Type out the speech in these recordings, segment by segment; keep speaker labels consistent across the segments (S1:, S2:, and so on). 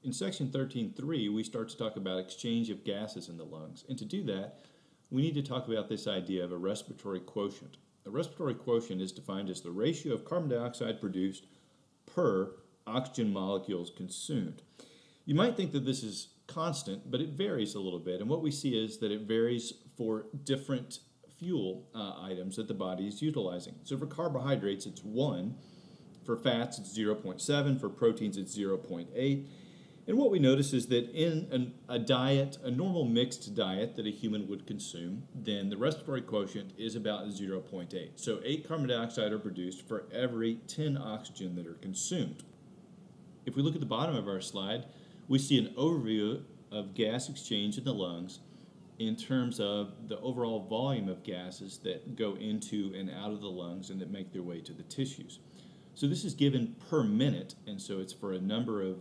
S1: In section 13.3, we start to talk about exchange of gases in the lungs. And to do that, we need to talk about this idea of a respiratory quotient. A respiratory quotient is defined as the ratio of carbon dioxide produced per oxygen molecules consumed. You might think that this is constant, but it varies a little bit. And what we see is that it varies for different fuel items that the body is utilizing. So for carbohydrates, it's 1. For fats, it's 0.7. For proteins, it's 0.8. And what we notice is that in a diet, a normal mixed diet that a human would consume, then the respiratory quotient is about 0.8. So 8 carbon dioxide are produced for every 10 oxygen that are consumed. If we look at the bottom of our slide, we see an overview of gas exchange in the lungs in terms of the overall volume of gases that go into and out of the lungs and that make their way to the tissues. So this is given per minute, and so it's for a number of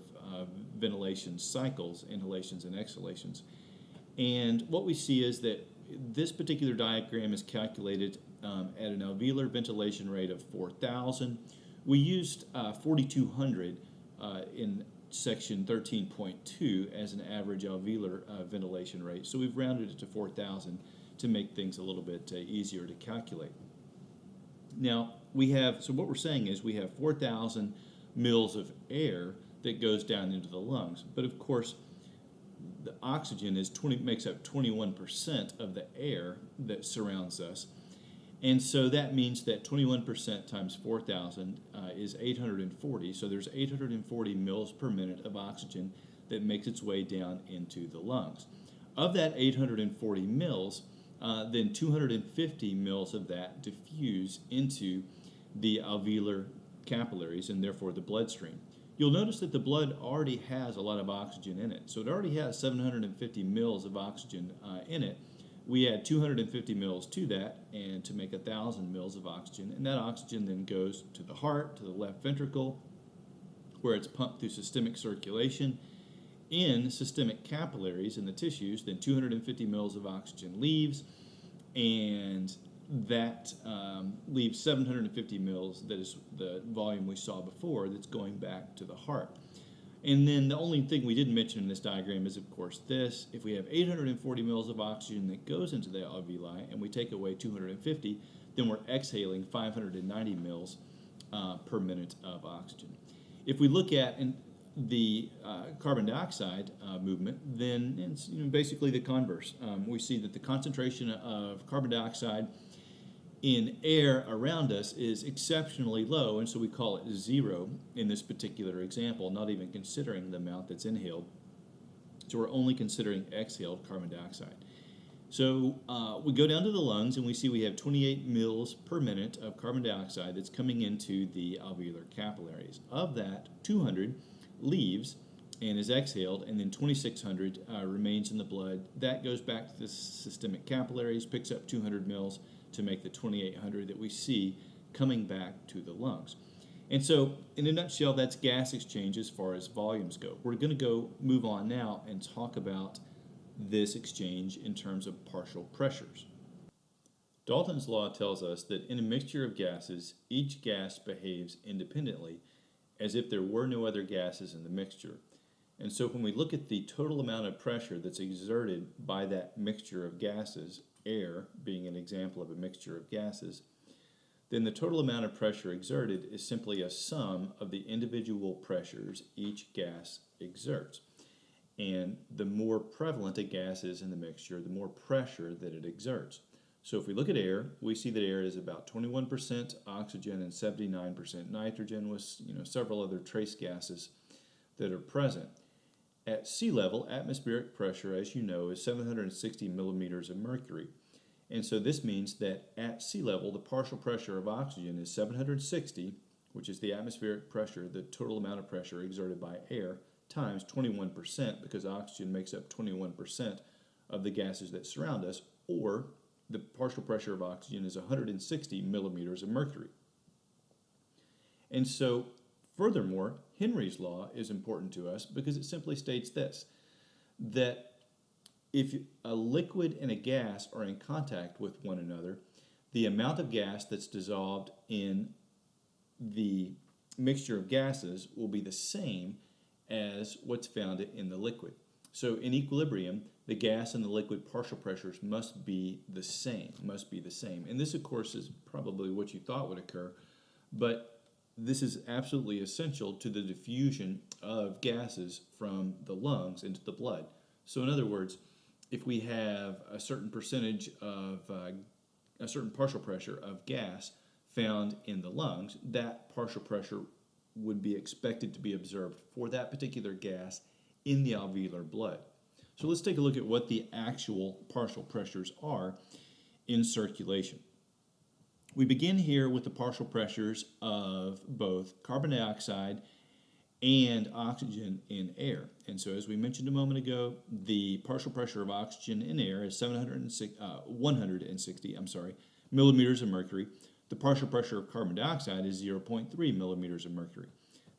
S1: ventilation cycles, inhalations and exhalations. And what we see is that this particular diagram is calculated at an alveolar ventilation rate of 4,000. We used 4,200 in section 13.2 as an average alveolar ventilation rate. So we've rounded it to 4,000 to make things a little bit easier to calculate. Now, so what we're saying is we have 4,000 mils of air that goes down into the lungs. But of course, the oxygen makes up 21% of the air that surrounds us. And so that means that 21% times 4,000 is 840. So there's 840 mils per minute of oxygen that makes its way down into the lungs. Of that 840 mils, then 250 mils of that diffuse into the alveolar capillaries and therefore the bloodstream. You'll notice that the blood already has a lot of oxygen in it. So it already has 750 mils of oxygen in it. We add 250 mils to that and to make 1,000 mils of oxygen. And that oxygen then goes to the heart, to the left ventricle, where it's pumped through systemic circulation. In systemic capillaries in the tissues, then 250 mils of oxygen leaves, and that leaves 750 mils, that is the volume we saw before, that's going back to the heart. And then the only thing we didn't mention in this diagram is, of course, this. If we have 840 mils of oxygen that goes into the alveoli and we take away 250, then we're exhaling 590 mils per minute of oxygen. If we look at the carbon dioxide movement, then it's basically the converse. We see that the concentration of carbon dioxide in air around us is exceptionally low, and so we call it 0 in this particular example, not even considering the amount that's inhaled. So we're only considering exhaled carbon dioxide. So we go down to the lungs and we see we have 28 mils per minute of carbon dioxide that's coming into the alveolar capillaries. Of that, 200 leaves and is exhaled, and then 2,600 remains in the blood. That goes back to the systemic capillaries, picks up 200 mils to make the 2,800 that we see coming back to the lungs. And so, in a nutshell, that's gas exchange as far as volumes go. We're going to move on now and talk about this exchange in terms of partial pressures. Dalton's law tells us that in a mixture of gases, each gas behaves independently as if there were no other gases in the mixture. And so when we look at the total amount of pressure that's exerted by that mixture of gases, air being an example of a mixture of gases, then the total amount of pressure exerted is simply a sum of the individual pressures each gas exerts. And the more prevalent a gas is in the mixture, the more pressure that it exerts. So if we look at air, we see that air is about 21% oxygen and 79% nitrogen, with several other trace gases that are present. At sea level, atmospheric pressure, as you know, is 760 millimeters of mercury. And so this means that at sea level, the partial pressure of oxygen is 760, which is the atmospheric pressure, the total amount of pressure exerted by air, times 21%, because oxygen makes up 21% of the gases that surround us, or the partial pressure of oxygen is 160 millimeters of mercury. And so, furthermore, Henry's law is important to us because it simply states this, that if a liquid and a gas are in contact with one another, the amount of gas that's dissolved in the mixture of gases will be the same as what's found in the liquid. So in equilibrium, the gas and the liquid partial pressures must be the same, And this, of course, is probably what you thought would occur, but this is absolutely essential to the diffusion of gases from the lungs into the blood. So in other words, if we have a certain percentage of a certain partial pressure of gas found in the lungs, that partial pressure would be expected to be observed for that particular gas in the alveolar blood. So let's take a look at what the actual partial pressures are in circulation. We begin here with the partial pressures of both carbon dioxide and oxygen in air. And so as we mentioned a moment ago, the partial pressure of oxygen in air is 160 millimeters of mercury. The partial pressure of carbon dioxide is 0.3 millimeters of mercury.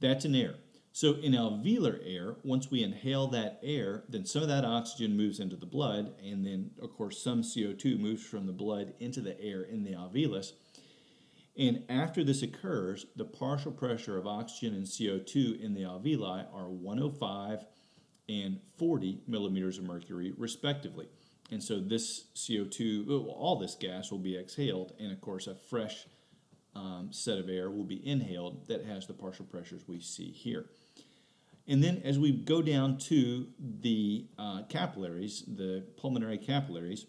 S1: That's in air. So in alveolar air, once we inhale that air, then some of that oxygen moves into the blood, and then, of course, some CO2 moves from the blood into the air in the alveolus. And after this occurs, the partial pressure of oxygen and CO2 in the alveoli are 105 and 40 millimeters of mercury, respectively. And so this CO2, all this gas will be exhaled, and of course a fresh set of air will be inhaled that has the partial pressures we see here. And then as we go down to the capillaries, the pulmonary capillaries,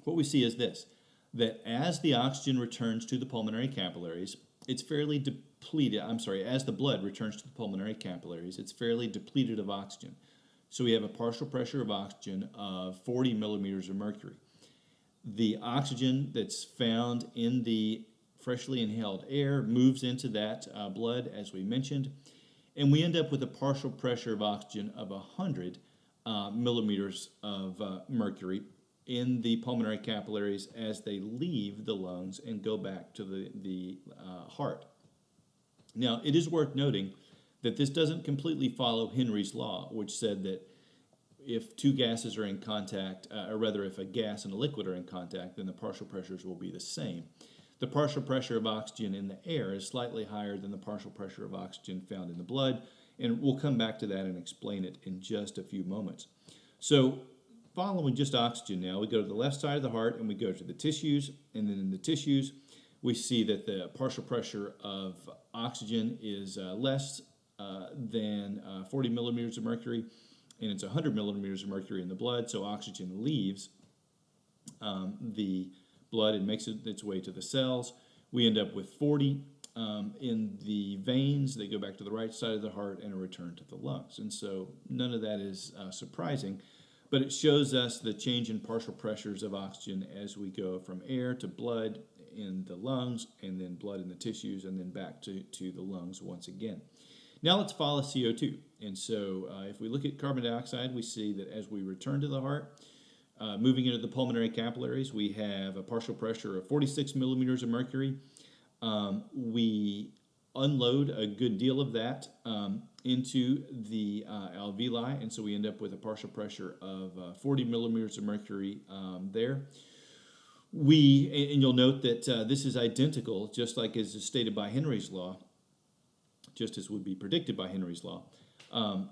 S1: what we see is this, that as the oxygen returns to the pulmonary capillaries, it's fairly depleted, as the blood returns to the pulmonary capillaries, it's fairly depleted of oxygen. So we have a partial pressure of oxygen of 40 millimeters of mercury. The oxygen that's found in the freshly inhaled air moves into that blood, as we mentioned, and we end up with a partial pressure of oxygen of 100 millimeters of mercury in the pulmonary capillaries as they leave the lungs and go back to the heart. Now, it is worth noting that this doesn't completely follow Henry's law, which said that if two gases are in contact, or rather if a gas and a liquid are in contact, then the partial pressures will be the same. The partial pressure of oxygen in the air is slightly higher than the partial pressure of oxygen found in the blood, and we'll come back to that and explain it in just a few moments. So, following just oxygen now, we go to the left side of the heart and we go to the tissues, and then in the tissues we see that the partial pressure of oxygen is less than 40 millimeters of mercury, and it's 100 millimeters of mercury in the blood, so oxygen leaves the blood and makes its way to the cells. We end up with 40 in the veins. They go back to the right side of the heart and return to the lungs. And so none of that is surprising, but it shows us the change in partial pressures of oxygen as we go from air to blood in the lungs, and then blood in the tissues, and then back to the lungs once again. Now let's follow CO2. And so if we look at carbon dioxide, we see that as we return to the heart, moving into the pulmonary capillaries, we have a partial pressure of 46 millimeters of mercury. We unload a good deal of that into the alveoli, and so we end up with a partial pressure of 40 millimeters of mercury there. And you'll note that this is identical, just like as stated by Henry's law, just as would be predicted by Henry's law,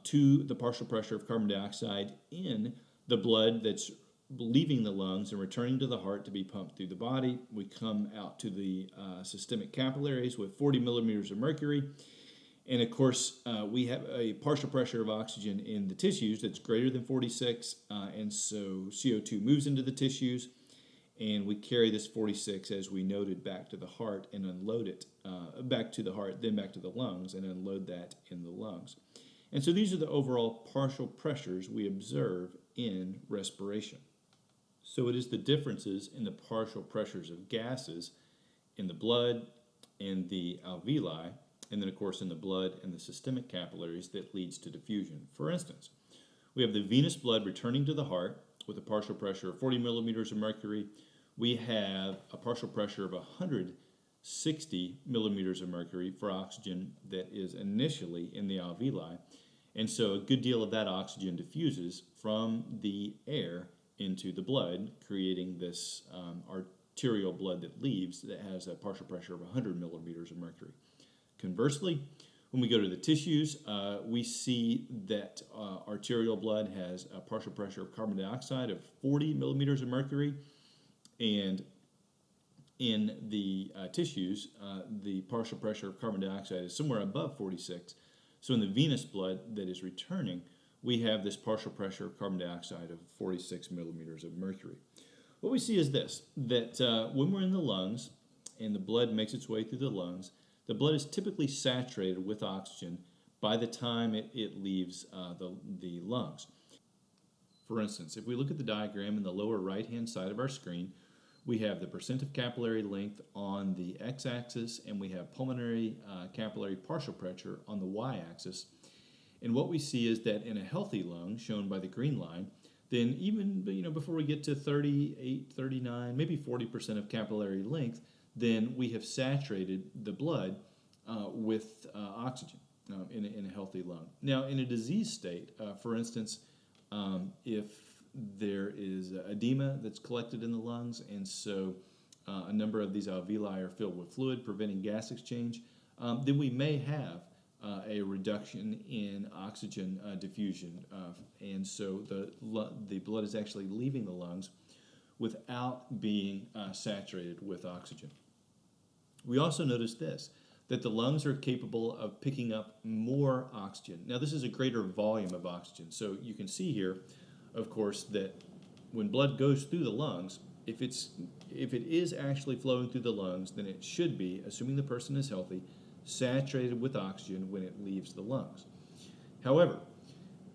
S1: to the partial pressure of carbon dioxide in the blood that's leaving the lungs and returning to the heart to be pumped through the body. We come out to the systemic capillaries with 40 millimeters of mercury. And of course, we have a partial pressure of oxygen in the tissues that's greater than 46, and so CO2 moves into the tissues, and we carry this 46, as we noted, back to the heart and unload it, back to the heart, then back to the lungs, and unload that in the lungs. And so these are the overall partial pressures we observe in respiration. So it is the differences in the partial pressures of gases in the blood and the alveoli, and then of course in the blood and the systemic capillaries, that leads to diffusion. For instance, we have the venous blood returning to the heart with a partial pressure of 40 millimeters of mercury. We have a partial pressure of 160 millimeters of mercury for oxygen that is initially in the alveoli. And so a good deal of that oxygen diffuses from the air into the blood, creating this arterial blood that leaves that has a partial pressure of 100 millimeters of mercury. Conversely, When we go to the tissues, we see that arterial blood has a partial pressure of carbon dioxide of 40 millimeters of mercury, and in the tissues, the partial pressure of carbon dioxide is somewhere above 46. So in the venous blood that is returning, we have this partial pressure of carbon dioxide of 46 millimeters of mercury. What we see is this, that when we're in the lungs and the blood makes its way through the lungs, the blood is typically saturated with oxygen by the time it leaves the lungs. For instance, if we look at the diagram in the lower right-hand side of our screen, we have the percent of capillary length on the x-axis, and we have pulmonary capillary partial pressure on the y-axis. And what we see is that in a healthy lung, shown by the green line, then even before we get to 38, 39, maybe 40% of capillary length, then we have saturated the blood with oxygen in a healthy lung. Now, in a disease state, for instance, if there is edema that's collected in the lungs, and so a number of these alveoli are filled with fluid, preventing gas exchange, then we may have a reduction in oxygen diffusion, and so the blood is actually leaving the lungs without being saturated with oxygen. We also notice this, that the lungs are capable of picking up more oxygen. Now, this is a greater volume of oxygen, so you can see here, of course, that when blood goes through the lungs, if it is actually flowing through the lungs, then it should be, assuming the person is healthy, saturated with oxygen when it leaves the lungs. However,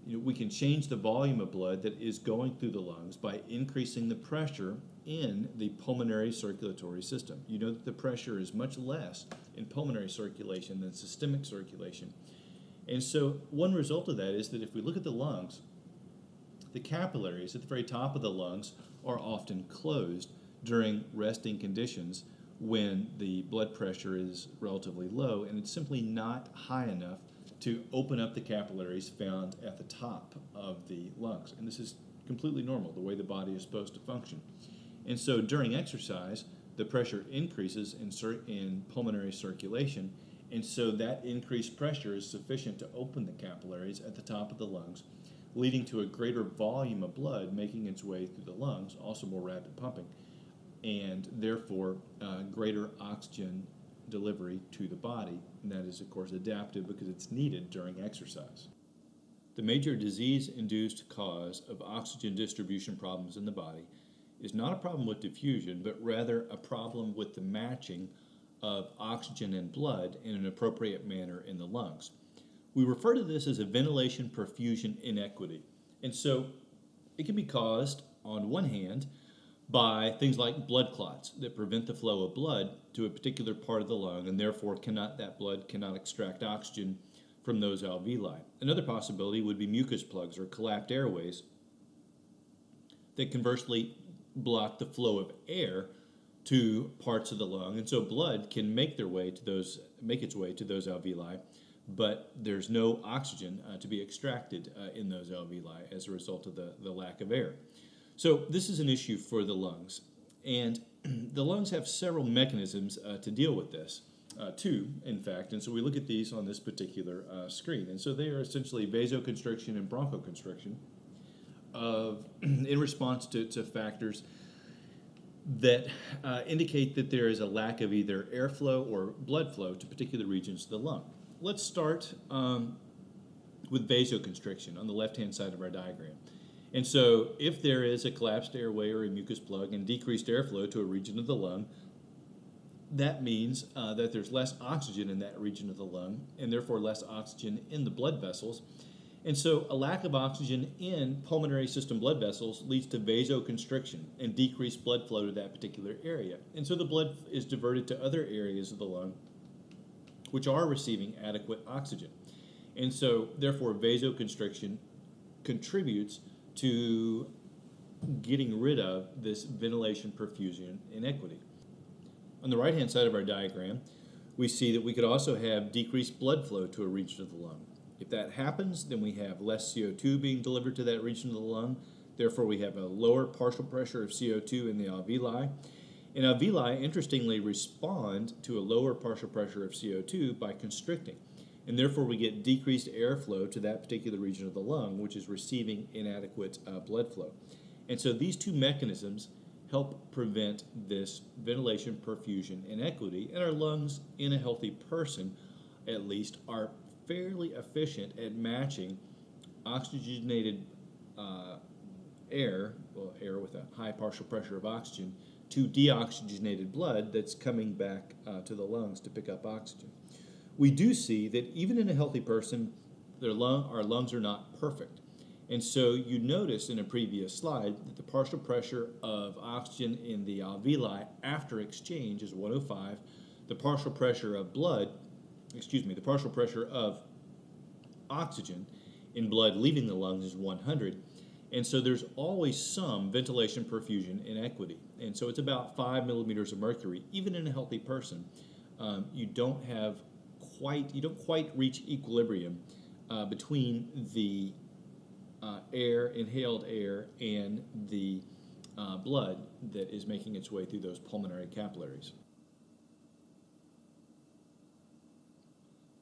S1: we can change the volume of blood that is going through the lungs by increasing the pressure in the pulmonary circulatory system. You know that the pressure is much less in pulmonary circulation than systemic circulation. And so one result of that is that if we look at the lungs, the capillaries at the very top of the lungs are often closed during resting conditions when the blood pressure is relatively low, and it's simply not high enough to open up the capillaries found at the top of the lungs. And this is completely normal, the way the body is supposed to function. And so during exercise, the pressure increases in pulmonary circulation, and so that increased pressure is sufficient to open the capillaries at the top of the lungs, leading to a greater volume of blood making its way through the lungs, also more rapid pumping, and therefore greater oxygen delivery to the body. And that is, of course, adaptive because it's needed during exercise. The major disease-induced cause of oxygen distribution problems in the body is not a problem with diffusion, but rather a problem with the matching of oxygen and blood in an appropriate manner in the lungs. We refer to this as a ventilation perfusion inequity. And so it can be caused, on one hand, by things like blood clots that prevent the flow of blood to a particular part of the lung, and therefore that blood cannot extract oxygen from those alveoli. Another possibility would be mucus plugs or collapsed airways that conversely block the flow of air to parts of the lung, and so blood can make its way to those alveoli, but there's no oxygen to be extracted in those alveoli as a result of the lack of air. So this is an issue for the lungs, and the lungs have several mechanisms to deal with this, two, in fact, and so we look at these on this particular screen. And so they are essentially vasoconstriction and bronchoconstriction in response to factors that indicate that there is a lack of either airflow or blood flow to particular regions of the lung. Let's start with vasoconstriction on the left-hand side of our diagram. And so if there is a collapsed airway or a mucus plug and decreased airflow to a region of the lung, that means that there's less oxygen in that region of the lung, and therefore less oxygen in the blood vessels. And so a lack of oxygen in pulmonary system blood vessels leads to vasoconstriction and decreased blood flow to that particular area. And so the blood is diverted to other areas of the lung which are receiving adequate oxygen. And so therefore vasoconstriction contributes to getting rid of this ventilation perfusion inequity. On the right-hand side of our diagram, we see that we could also have decreased blood flow to a region of the lung. If that happens, then we have less CO2 being delivered to that region of the lung. Therefore, we have a lower partial pressure of CO2 in the alveoli. And alveoli, interestingly, respond to a lower partial pressure of CO2 by constricting. and therefore we get decreased airflow to that particular region of the lung, which is receiving inadequate blood flow. And so these two mechanisms help prevent this ventilation perfusion inequity, and our lungs in a healthy person, at least, are fairly efficient at matching oxygenated air with a high partial pressure of oxygen, to deoxygenated blood that's coming back to the lungs to pick up oxygen. We do see that even in a healthy person, our lungs are not perfect. And so you noticed in a previous slide that the partial pressure of oxygen in the alveoli after exchange is 105. The partial pressure of the partial pressure of oxygen in blood leaving the lungs is 100. And so there's always some ventilation perfusion inequity. And so it's about 5 millimeters of mercury. Even in a healthy person, you don't quite reach equilibrium between the inhaled air, and the blood that is making its way through those pulmonary capillaries.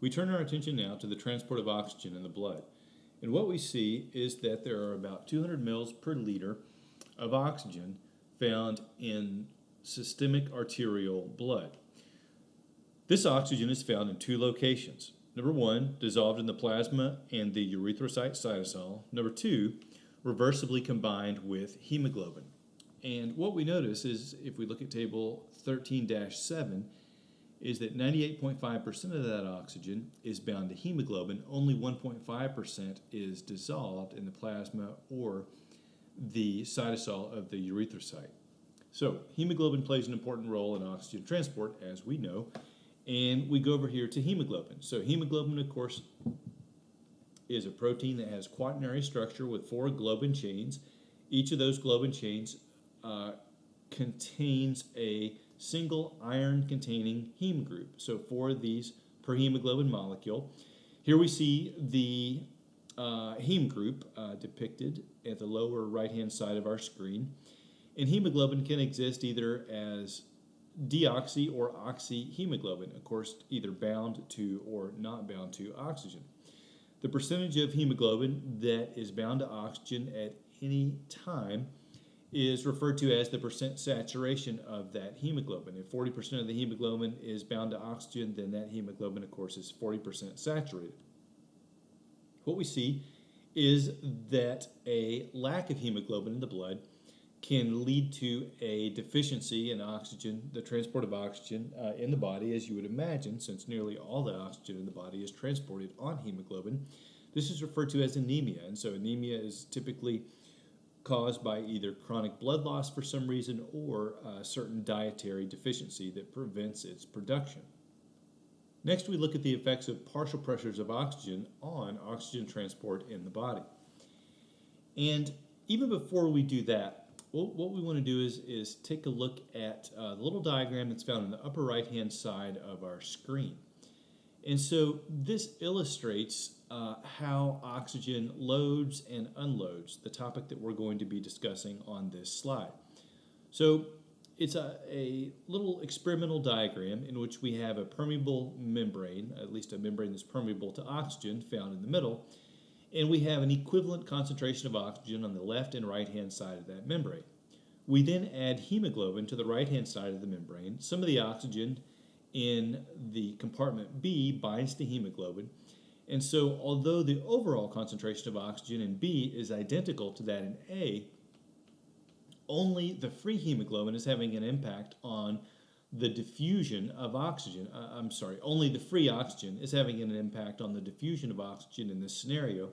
S1: We turn our attention now to the transport of oxygen in the blood. And what we see is that there are about 200 mils per liter of oxygen found in systemic arterial blood. This oxygen is found in two locations. Number one, dissolved in the plasma and the erythrocyte cytosol. Number two, reversibly combined with hemoglobin. And what we notice is, if we look at table 13-7, is that 98.5% of that oxygen is bound to hemoglobin. Only 1.5% is dissolved in the plasma or the cytosol of the erythrocyte. So hemoglobin plays an important role in oxygen transport, as we know. And we go over here to hemoglobin. So hemoglobin, of course, is a protein that has quaternary structure with 4 globin chains. Each of those globin chains contains a single iron-containing heme group. So 4 of these per hemoglobin molecule. Here we see the heme group depicted at the lower right-hand side of our screen. And hemoglobin can exist either as deoxy or oxyhemoglobin, of course, either bound to or not bound to oxygen. The percentage of hemoglobin that is bound to oxygen at any time is referred to as the percent saturation of that hemoglobin. If 40% of the hemoglobin is bound to oxygen, then that hemoglobin, of course, is 40% saturated. What we see is that a lack of hemoglobin in the blood can lead to a deficiency in oxygen, the transport of oxygen in the body, as you would imagine, since nearly all the oxygen in the body is transported on hemoglobin. This is referred to as anemia, and so anemia is typically caused by either chronic blood loss for some reason or a certain dietary deficiency that prevents its production. Next, we look at the effects of partial pressures of oxygen on oxygen transport in the body. And even before we do that, what we want to do is take a look at the little diagram that's found in the upper right-hand side of our screen. And so this illustrates how oxygen loads and unloads, the topic that we're going to be discussing on this slide. So it's a little experimental diagram in which we have a permeable membrane, at least a membrane that's permeable to oxygen, found in the middle. And we have an equivalent concentration of oxygen on the left and right-hand side of that membrane. We then add hemoglobin to the right-hand side of the membrane. Some of the oxygen in the compartment B binds to hemoglobin. And so although the overall concentration of oxygen in B is identical to that in A, only the free hemoglobin is having an impact on the diffusion of oxygen. Only the free oxygen is having an impact on the diffusion of oxygen in this scenario.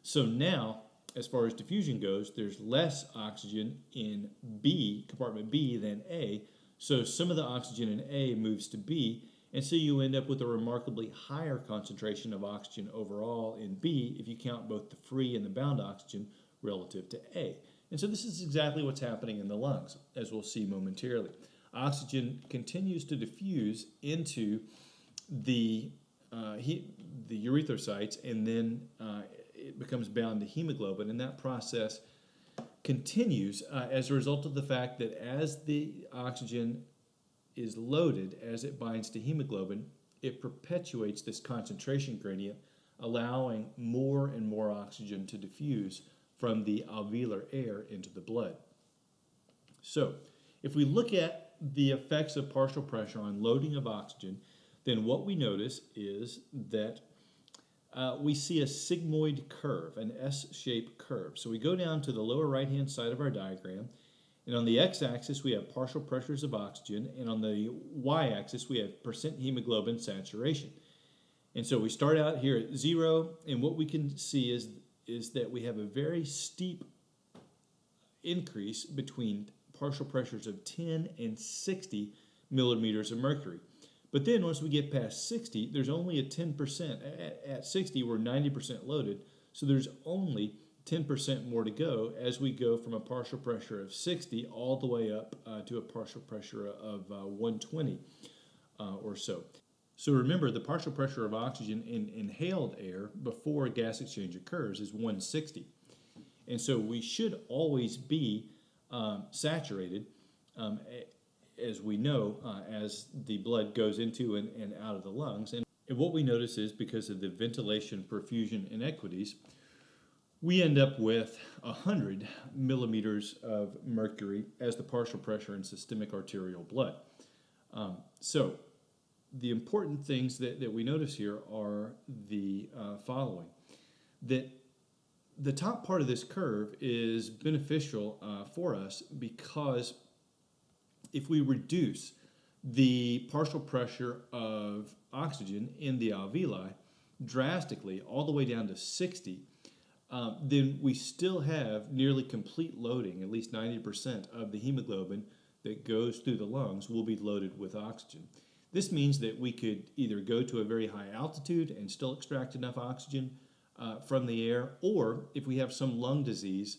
S1: So now, as far as diffusion goes, there's less oxygen in B, compartment B, than A. So some of the oxygen in A moves to B, and so you end up with a remarkably higher concentration of oxygen overall in B if you count both the free and the bound oxygen relative to A. And so this is exactly what's happening in the lungs, as we'll see momentarily. Oxygen continues to diffuse into the erythrocytes, and then it becomes bound to hemoglobin, and that process continues as a result of the fact that as the oxygen is loaded, as it binds to hemoglobin, it perpetuates this concentration gradient, allowing more and more oxygen to diffuse from the alveolar air into the blood. So, if we look at the effects of partial pressure on loading of oxygen, then what we notice is that we see a sigmoid curve, an S-shaped curve. So we go down to the lower right-hand side of our diagram, and on the x-axis we have partial pressures of oxygen, and on the y-axis we have percent hemoglobin saturation. And so we start out here at 0, and what we can see is that we have a very steep increase between partial pressures of 10 and 60 millimeters of mercury. But then once we get past 60, there's only a 10%. At 60, we're 90% loaded, so there's only 10% more to go as we go from a partial pressure of 60 all the way up to a partial pressure of 120 or so. So remember, the partial pressure of oxygen in inhaled air before gas exchange occurs is 160. And so we should always be saturated, as we know, as the blood goes into and out of the lungs. And what we notice is because of the ventilation perfusion inequities, we end up with 100 millimeters of mercury as the partial pressure in systemic arterial blood. So the important things that we notice here are the following. That the top part of this curve is beneficial for us because if we reduce the partial pressure of oxygen in the alveoli drastically, all the way down to 60, then we still have nearly complete loading. At least 90% of the hemoglobin that goes through the lungs will be loaded with oxygen. This means that we could either go to a very high altitude and still extract enough oxygen from the air, or if we have some lung disease,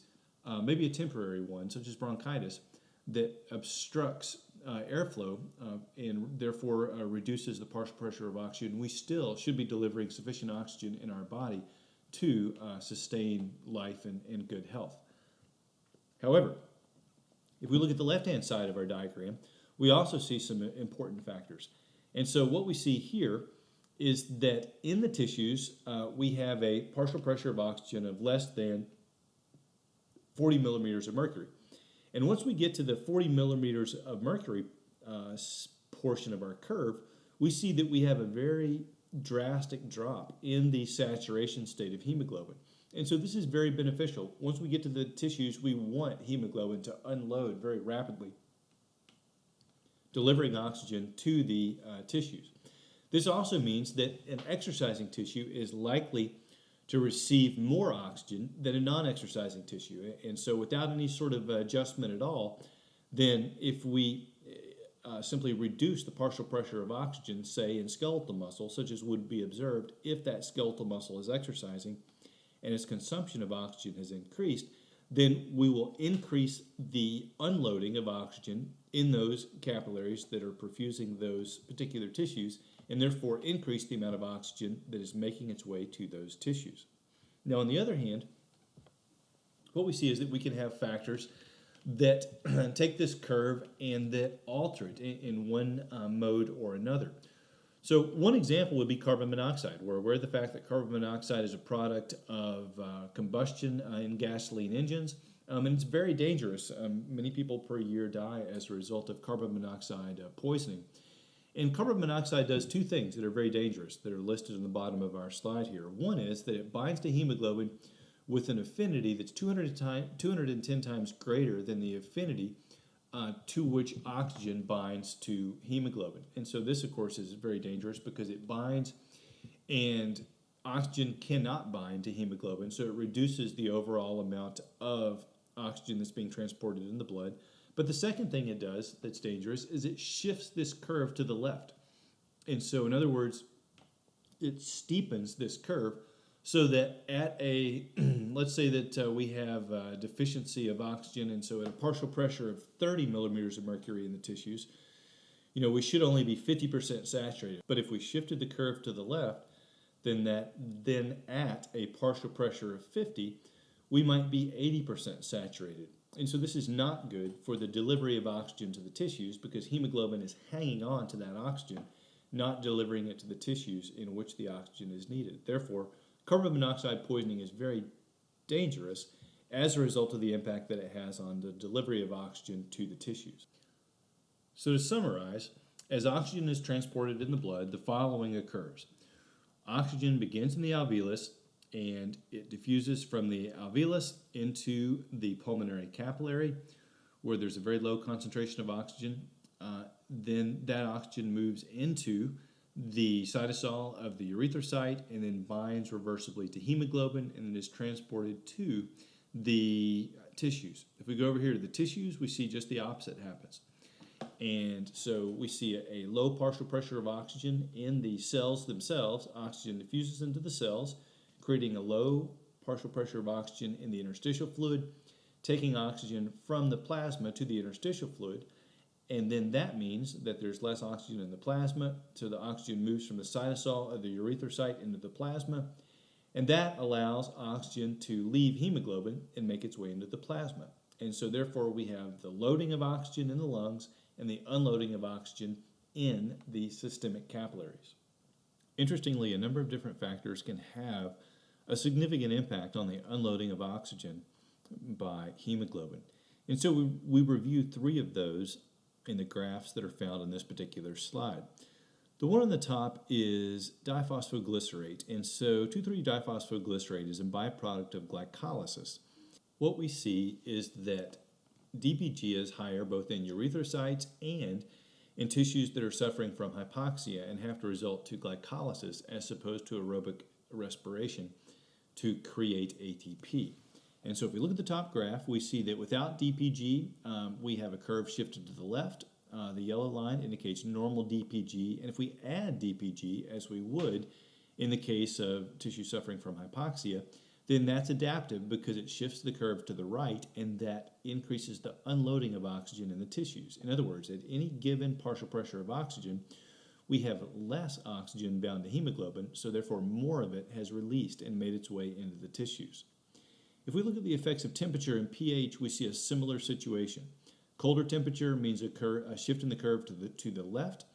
S1: maybe a temporary one, such as bronchitis, that obstructs airflow and therefore reduces the partial pressure of oxygen, we still should be delivering sufficient oxygen in our body to sustain life and good health. However, if we look at the left-hand side of our diagram, we also see some important factors. And so what we see here is that in the tissues, we have a partial pressure of oxygen of less than 40 millimeters of mercury. And once we get to the 40 millimeters of mercury portion of our curve, we see that we have a very drastic drop in the saturation state of hemoglobin. And so this is very beneficial. Once we get to the tissues, we want hemoglobin to unload very rapidly, delivering oxygen to the tissues. This also means that an exercising tissue is likely to receive more oxygen than a non-exercising tissue. And so without any sort of adjustment at all, then if we simply reduce the partial pressure of oxygen, say in skeletal muscle, such as would be observed if that skeletal muscle is exercising and its consumption of oxygen has increased, then we will increase the unloading of oxygen in those capillaries that are perfusing those particular tissues, and therefore increase the amount of oxygen that is making its way to those tissues. Now, on the other hand, what we see is that we can have factors that take this curve and that alter it in one mode or another. So one example would be carbon monoxide. We're aware of the fact that carbon monoxide is a product of combustion in gasoline engines, and it's very dangerous. Many people per year die as a result of carbon monoxide poisoning. And carbon monoxide does two things that are very dangerous that are listed on the bottom of our slide here. One is that it binds to hemoglobin with an affinity that's 210 times greater than the affinity to which oxygen binds to hemoglobin. And so this, of course, is very dangerous because it binds and oxygen cannot bind to hemoglobin, so it reduces the overall amount of oxygen that's being transported in the blood. But the second thing it does that's dangerous is it shifts this curve to the left. And so, in other words, it steepens this curve so that at a, let's say that we have a deficiency of oxygen, and so at a partial pressure of 30 millimeters of mercury in the tissues, we should only be 50% saturated. But if we shifted the curve to the left, then at a partial pressure of 50, we might be 80% saturated. And so this is not good for the delivery of oxygen to the tissues because hemoglobin is hanging on to that oxygen not delivering it to the tissues in which the oxygen is needed. Therefore, carbon monoxide poisoning is very dangerous as a result of the impact that it has on the delivery of oxygen to the tissues. So to summarize, as oxygen is transported in the blood, the following occurs. Oxygen begins in the alveolus and it diffuses from the alveolus into the pulmonary capillary where there's a very low concentration of oxygen. Then that oxygen moves into the cytosol of the erythrocyte and then binds reversibly to hemoglobin and is transported to the tissues. If we go over here to the tissues, we see just the opposite happens. And so we see a low partial pressure of oxygen in the cells themselves. Oxygen diffuses into the cells, creating a low partial pressure of oxygen in the interstitial fluid, taking oxygen from the plasma to the interstitial fluid. And then that means that there's less oxygen in the plasma, so the oxygen moves from the cytosol of the erythrocyte into the plasma, and that allows oxygen to leave hemoglobin and make its way into the plasma. And so therefore we have the loading of oxygen in the lungs and the unloading of oxygen in the systemic capillaries. Interestingly, a number of different factors can have a significant impact on the unloading of oxygen by hemoglobin. And so we reviewed 3 of those in the graphs that are found in this particular slide. The one on the top is diphosphoglycerate, and so 2,3-diphosphoglycerate is a byproduct of glycolysis. What we see is that DPG is higher both in erythrocytes and in tissues that are suffering from hypoxia and have to resort to glycolysis as opposed to aerobic respiration to create ATP. And so if we look at the top graph, we see that without DPG, we have a curve shifted to the left. The yellow line indicates normal DPG, and if we add DPG, as we would in the case of tissue suffering from hypoxia, then that's adaptive because it shifts the curve to the right, and that increases the unloading of oxygen in the tissues. In other words, at any given partial pressure of oxygen, we have less oxygen bound to hemoglobin, so therefore more of it has released and made its way into the tissues. If we look at the effects of temperature and pH, we see a similar situation. Colder temperature means a shift in the curve to the left,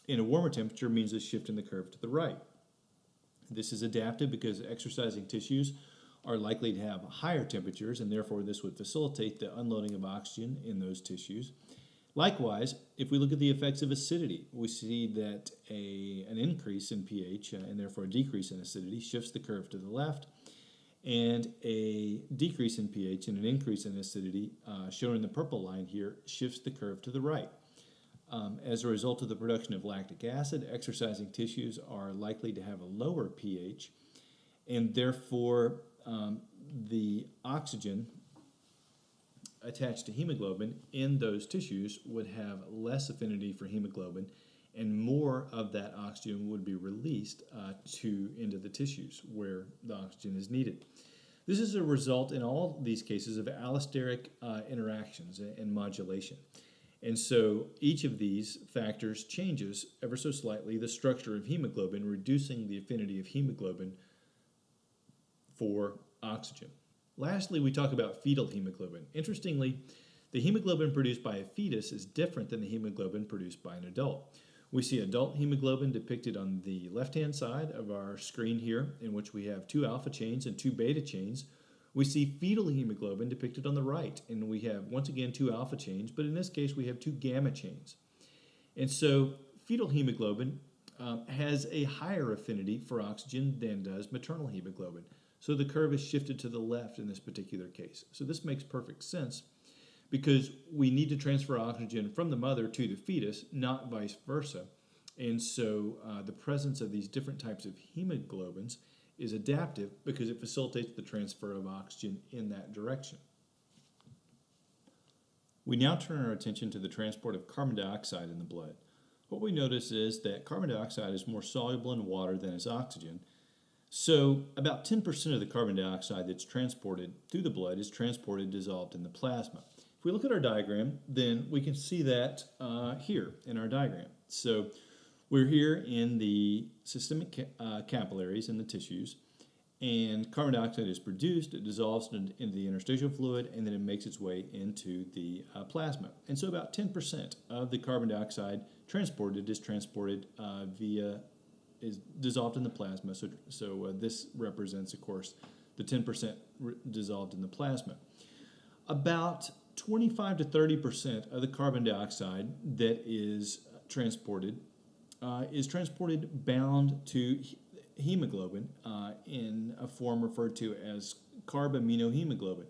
S1: and a warmer temperature means a shift in the curve to the right. This is adaptive because exercising tissues are likely to have higher temperatures, and therefore this would facilitate the unloading of oxygen in those tissues. Likewise, if we look at the effects of acidity, we see that an increase in pH and therefore a decrease in acidity shifts the curve to the left, and a decrease in pH and an increase in acidity, shown in the purple line here, shifts the curve to the right. As a result of the production of lactic acid, exercising tissues are likely to have a lower pH, and therefore the oxygen attached to hemoglobin in those tissues would have less affinity for hemoglobin, and more of that oxygen would be released into the tissues where the oxygen is needed. This is a result in all these cases of allosteric interactions and modulation. And so each of these factors changes ever so slightly the structure of hemoglobin, reducing the affinity of hemoglobin for oxygen. Lastly, we talk about fetal hemoglobin. Interestingly, the hemoglobin produced by a fetus is different than the hemoglobin produced by an adult. We see adult hemoglobin depicted on the left-hand side of our screen here, in which we have 2 alpha chains and 2 beta chains. We see fetal hemoglobin depicted on the right, and we have, once again, 2 alpha chains, but in this case we have 2 gamma chains. And so fetal hemoglobin has a higher affinity for oxygen than does maternal hemoglobin. So the curve is shifted to the left in this particular case. So this makes perfect sense because we need to transfer oxygen from the mother to the fetus, not vice versa. And so the presence of these different types of hemoglobins is adaptive because it facilitates the transfer of oxygen in that direction. We now turn our attention to the transport of carbon dioxide in the blood. What we notice is that carbon dioxide is more soluble in water than is oxygen. So about 10% of the carbon dioxide that's transported through the blood is transported dissolved in the plasma. If we look at our diagram, then we can see that here in our diagram. So we're here in the systemic capillaries in the tissues, and carbon dioxide is produced, it dissolves into the interstitial fluid, and then it makes its way into the plasma. And so about 10% of the carbon dioxide transported is transported is dissolved in the plasma. So this represents, of course, the 10% dissolved in the plasma. About 25 to 30% of the carbon dioxide that is transported bound to hemoglobin in a form referred to as carbaminohemoglobin.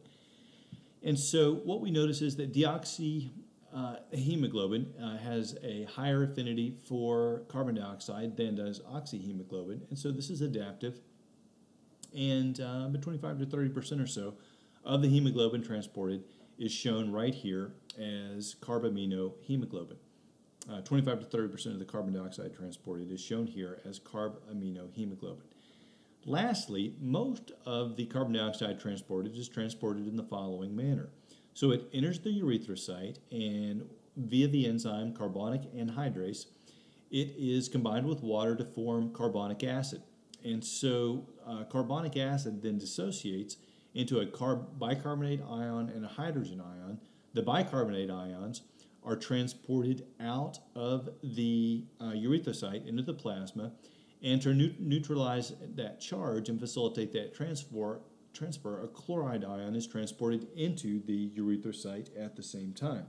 S1: And so what we notice is that deoxyhemoglobin has a higher affinity for carbon dioxide than does oxyhemoglobin, and so this is adaptive. And 25 to 30% or so of the hemoglobin transported is shown right here as carbaminohemoglobin. 25 to 30% of the carbon dioxide transported is shown here as carbaminohemoglobin. Lastly, most of the carbon dioxide transported is transported in the following manner. So it enters the erythrocyte, and via the enzyme carbonic anhydrase, it is combined with water to form carbonic acid. And so carbonic acid then dissociates into a bicarbonate ion and a hydrogen ion. The bicarbonate ions are transported out of the erythrocyte into the plasma, and to neutralize that charge and facilitate that transfer, a chloride ion is transported into the erythrocyte at the same time.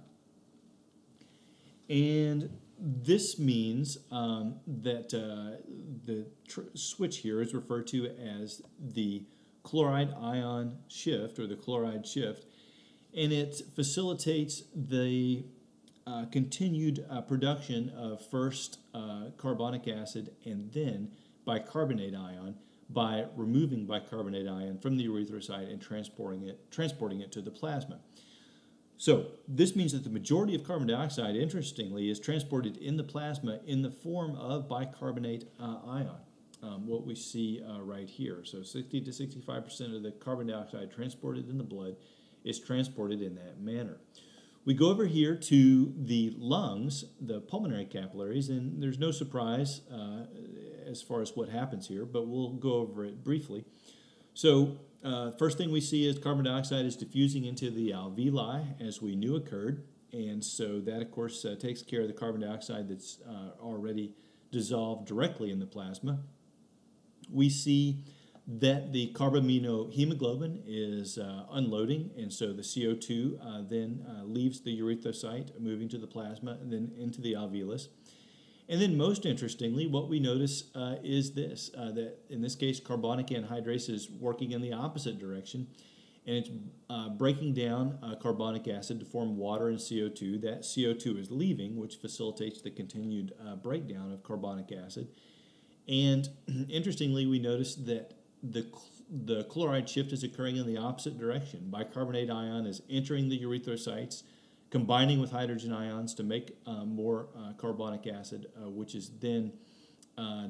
S1: And this means that the switch here is referred to as the chloride ion shift, or the chloride shift, and it facilitates the continued production of first carbonic acid and then bicarbonate ion by removing bicarbonate ion from the erythrocyte and transporting it to the plasma. So this means that the majority of carbon dioxide, interestingly, is transported in the plasma in the form of bicarbonate ion, what we see right here. So 60 to 65% of the carbon dioxide transported in the blood is transported in that manner. We go over here to the lungs, the pulmonary capillaries, and there's no surprise as far as what happens here, but we'll go over it briefly. So first thing we see is carbon dioxide is diffusing into the alveoli, as we knew occurred, and so that, of course, takes care of the carbon dioxide that's already dissolved directly in the plasma. We see that the carbaminohemoglobin is unloading, and so the CO2 then leaves the erythrocyte, moving to the plasma and then into the alveolus. And then most interestingly, what we notice is this, that in this case carbonic anhydrase is working in the opposite direction, and it's breaking down carbonic acid to form water and CO2. That CO2 is leaving, which facilitates the continued breakdown of carbonic acid. And interestingly, we notice that the chloride shift is occurring in the opposite direction. Bicarbonate ion is entering the erythrocytes, combining with hydrogen ions to make more carbonic acid, which is then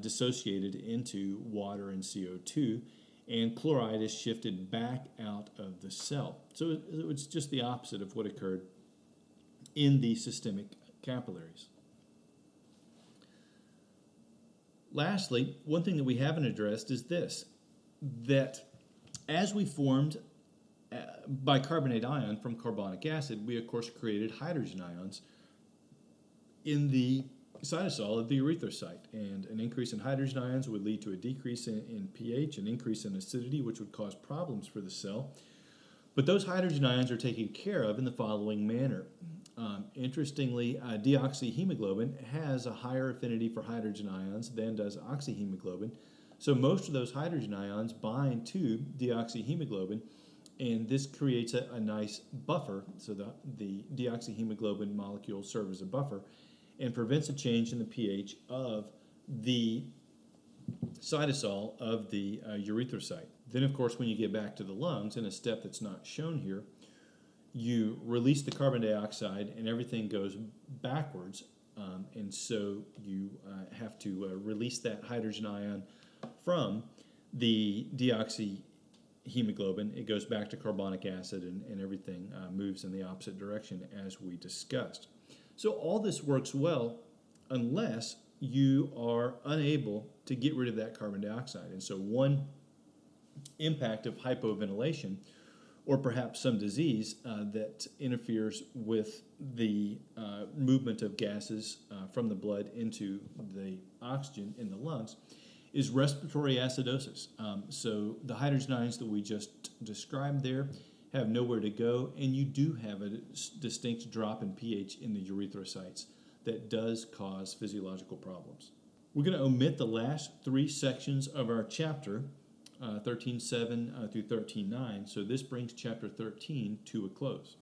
S1: dissociated into water and CO2, and chloride is shifted back out of the cell. So it's just the opposite of what occurred in the systemic capillaries. Lastly, one thing that we haven't addressed is this, that as we formed bicarbonate ion from carbonic acid, we of course created hydrogen ions in the cytosol of the erythrocyte, and an increase in hydrogen ions would lead to a decrease in pH, an increase in acidity, which would cause problems for the cell. But those hydrogen ions are taken care of in the following manner. Interestingly, deoxyhemoglobin has a higher affinity for hydrogen ions than does oxyhemoglobin. So most of those hydrogen ions bind to deoxyhemoglobin, and this creates a nice buffer. So the deoxyhemoglobin molecule serves as a buffer and prevents a change in the pH of the cytosol of the erythrocyte. Then, of course, when you get back to the lungs, in a step that's not shown here, you release the carbon dioxide and everything goes backwards, and so you have to release that hydrogen ion from the deoxyhemoglobin. It goes back to carbonic acid, and everything moves in the opposite direction as we discussed. So all this works well unless you are unable to get rid of that carbon dioxide. And so one impact of hypoventilation, or perhaps some disease that interferes with the movement of gases from the blood into the oxygen in the lungs, is respiratory acidosis. So the hydrogen ions that we just described there have nowhere to go, and you do have a distinct drop in pH in the erythrocytes that does cause physiological problems. We're going to omit the last three sections of our chapter, 13.7 through 13.9, so this brings chapter 13 to a close.